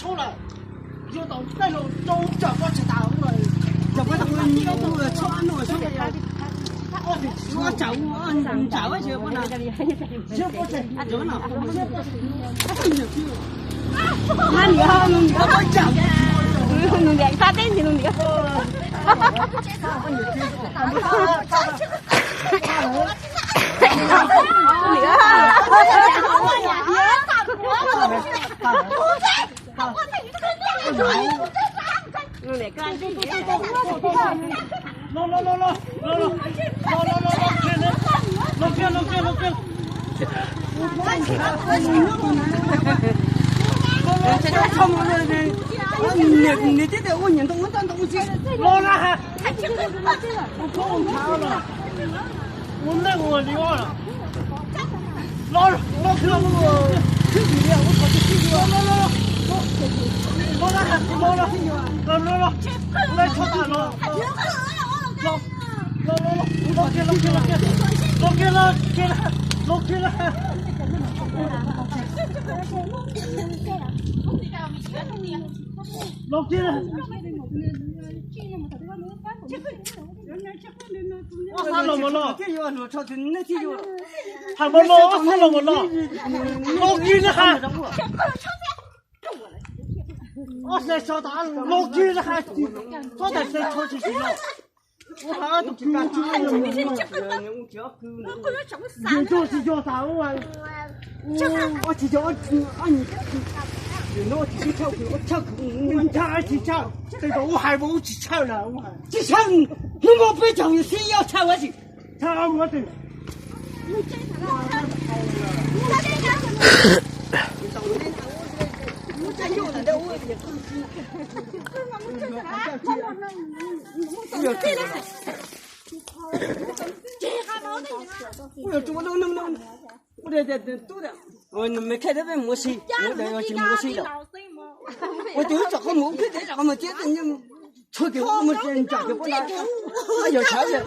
出来，就到那种都找不着打了，找不着你都穿了，现在要。我找我找去不能，这不是热闹，那你好，你好找，弄点啥东西弄点，你这个问人东问东西，老了还，我碰他了，我那我离完了，老去了我，去你的，我跑去去老，来敲打了，我在小打老几了还，早在谁出去去了？我还都不敢去了，你就是叫啥我啊？我去叫你。我去跳，我跳，我跳去跳，这个我还不去跳了，我还去跳，我不跳，谁要跳我去？跳我的。我要做弄，我这都的。我没开这边模式，我这要去模式的。我就找个模式，找个模接着你出给我们人家就不来，还有钱的。